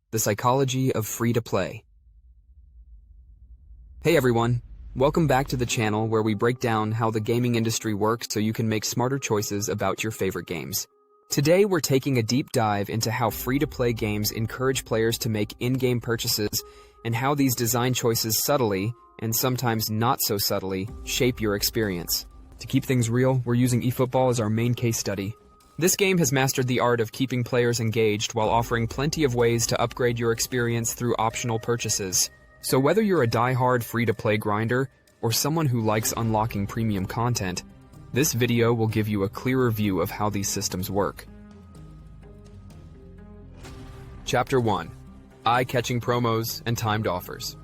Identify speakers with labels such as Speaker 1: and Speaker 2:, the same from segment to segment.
Speaker 1: The Psychology of Free-to-Play. Hey everyone, welcome back to the channel where we break down how the gaming industry works so you can make smarter choices about your favorite games. Today we're taking a deep dive into how free-to-play games encourage players to make in-game purchases and how these design choices subtly, and sometimes not so subtly, shape your experience. To keep things real, we're using eFootball as our main case study. This game has mastered the art of keeping players engaged while offering plenty of ways to upgrade your experience through optional purchases. So whether you're a die-hard free-to-play grinder or someone who likes unlocking premium content, this video will give you a clearer view of how these systems work. Chapter 1. Eye-catching promos and timed offers.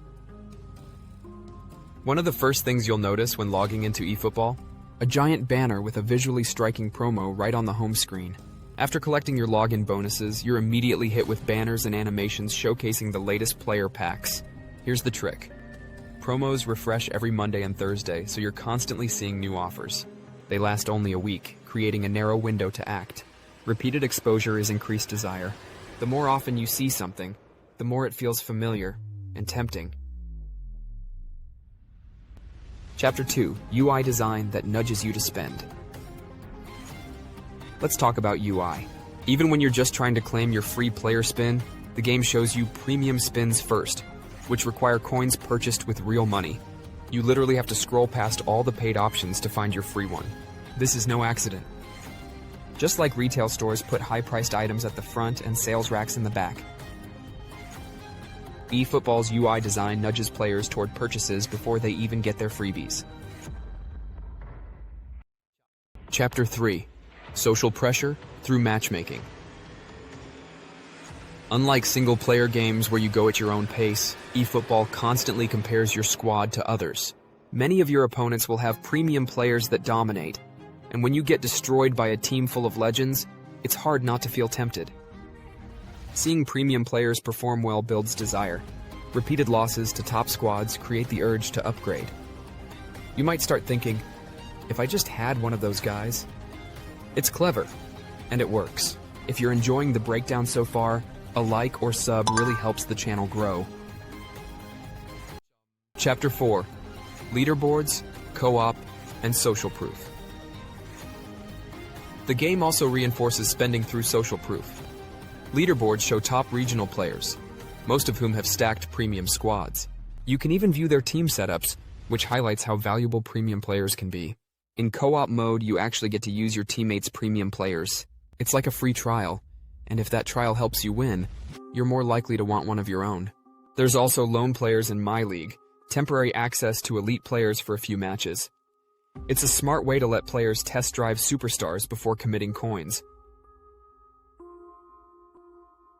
Speaker 1: One of the first things you'll notice when logging into eFootball: a giant banner with a visually striking promo right on the home screen. After collecting your login bonuses, you're immediately hit with banners and animations showcasing the latest player packs. Here's the trick. Promos refresh every Monday and Thursday, so you're constantly seeing new offers. They last only a week, creating a narrow window to act. Repeated exposure is increased desire. The more often you see something, the more it feels familiar and tempting. Chapter 2. UI design that nudges you to spend. Let's talk about UI. Even when you're just trying to claim your free player spin, the game shows you premium spins first, which require coins purchased with real money. You literally have to scroll past all the paid options to find your free one. This is no accident. Just like retail stores put high-priced items at the front and sales racks in the back, eFootball's UI design nudges players toward purchases before they even get their freebies. Chapter 3. Social pressure through matchmaking. Unlike single-player games where you go at your own pace, eFootball constantly compares your squad to others. Many of your opponents will have premium players that dominate, and when you get destroyed by a team full of legends, it's hard not to feel tempted. Seeing premium players perform well builds desire. Repeated losses to top squads create the urge to upgrade. You might start thinking, if I just had one of those guys. It's clever, and it works. If you're enjoying the breakdown so far, a like or sub really helps the channel grow. Chapter 4. Leaderboards, co-op, and social proof. The game also reinforces spending through social proof. Leaderboards show top regional players, most of whom have stacked premium squads. You can even view their team setups, which highlights how valuable premium players can be. In co-op mode, you actually get to use your teammates' premium players. It's like a free trial, and if that trial helps you win, you're more likely to want one of your own. There's also lone players in My League, temporary access to elite players for a few matches. It's a smart way to let players test drive superstars before committing coins.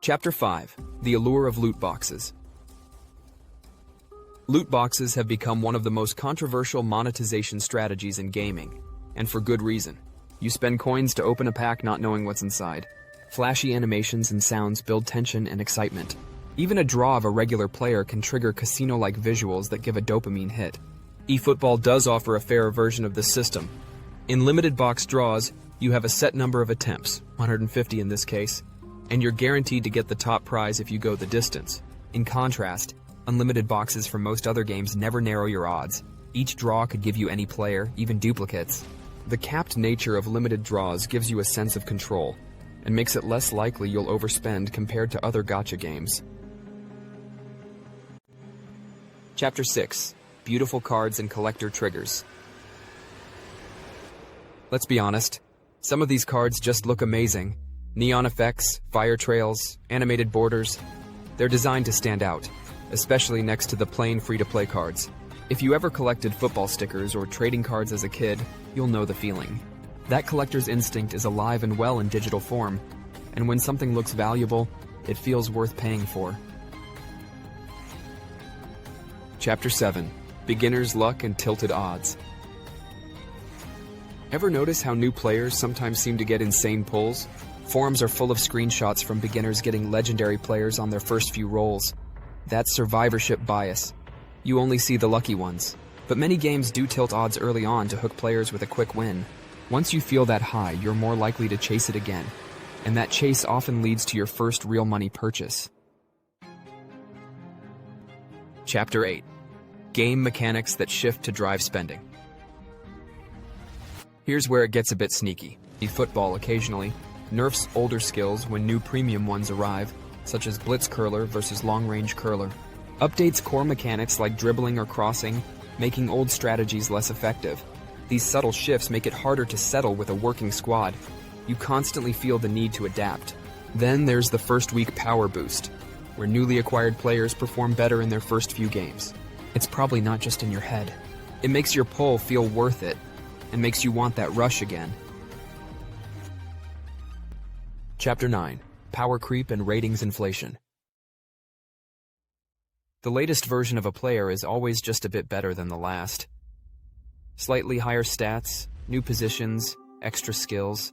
Speaker 1: Chapter 5. The allure of loot boxes. Loot boxes have become one of the most controversial monetization strategies in gaming, and for good reason. You spend coins to open a pack not knowing what's inside. Flashy animations and sounds build tension and excitement. Even a draw of a regular player can trigger casino-like visuals that give a dopamine hit. eFootball does offer a fairer version of this system. In limited box draws, you have a set number of attempts, 150 in this case, and you're guaranteed to get the top prize if you go the distance. In contrast, unlimited boxes from most other games never narrow your odds. Each draw could give you any player, even duplicates. The capped nature of limited draws gives you a sense of control, and makes it less likely you'll overspend compared to other gacha games. Chapter 6. Beautiful cards and collector triggers. Let's be honest, some of these cards just look amazing. Neon effects, fire trails, animated borders. They're designed to stand out, especially next to the plain free-to-play cards. If you ever collected football stickers or trading cards as a kid, you'll know the feeling. That collector's instinct is alive and well in digital form, and when something looks valuable, it feels worth paying for. Chapter 7. Beginner's luck and tilted odds. Ever notice how new players sometimes seem to get insane pulls? Forums are full of screenshots from beginners getting legendary players on their first few rolls. That's survivorship bias. You only see the lucky ones. But many games do tilt odds early on to hook players with a quick win. Once you feel that high, you're more likely to chase it again. And that chase often leads to your first real money purchase. Chapter 8. Game mechanics that shift to drive spending. Here's where it gets a bit sneaky. eFootball occasionally nerfs older skills when new premium ones arrive, such as blitz curler versus long-range curler. Updates core mechanics like dribbling or crossing, making old strategies less effective. These subtle shifts make it harder to settle with a working squad. You constantly feel the need to adapt. Then there's the first week power boost, where newly acquired players perform better in their first few games. It's probably not just in your head. It makes your pull feel worth it, and makes you want that rush again. Chapter 9. Power creep and ratings inflation. The latest version of a player is always just a bit better than the last. Slightly higher stats, new positions, extra skills.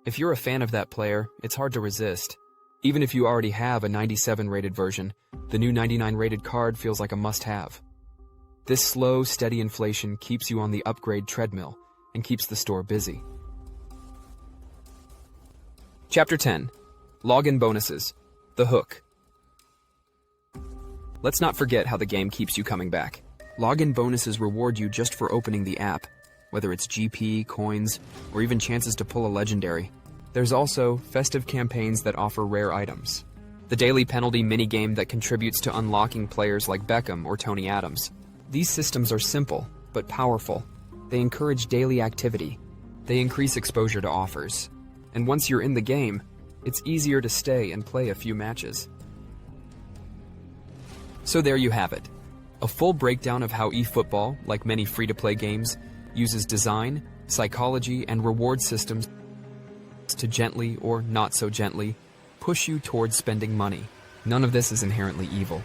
Speaker 1: If you're a fan of that player, it's hard to resist. Even if you already have a 97 rated version, the new 99 rated card feels like a must-have. This slow, steady inflation keeps you on the upgrade treadmill and keeps the store busy. Chapter 10. Login bonuses. The hook. Let's not forget how the game keeps you coming back. Login bonuses reward you just for opening the app, whether it's GP, coins, or even chances to pull a legendary. There's also festive campaigns that offer rare items. The daily penalty minigame that contributes to unlocking players like Beckham or Tony Adams. These systems are simple, but powerful. They encourage daily activity. They increase exposure to offers. And once you're in the game, it's easier to stay and play a few matches. So there you have it. A full breakdown of how eFootball, like many free-to-play games, uses design, psychology, and reward systems to gently, or not so gently, push you towards spending money. None of this is inherently evil.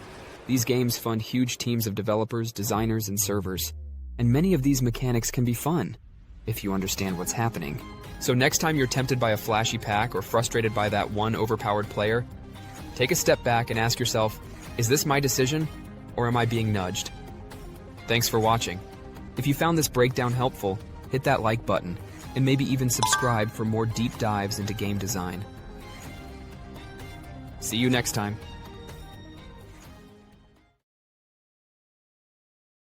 Speaker 1: These games fund huge teams of developers, designers, and servers. And many of these mechanics can be fun, if you understand what's happening. So next time you're tempted by a flashy pack or frustrated by that one overpowered player, take a step back and ask yourself, is this my decision, or am I being nudged? Thanks for watching. If you found this breakdown helpful, hit that like button, and maybe even subscribe for more deep dives into game design. See you next time.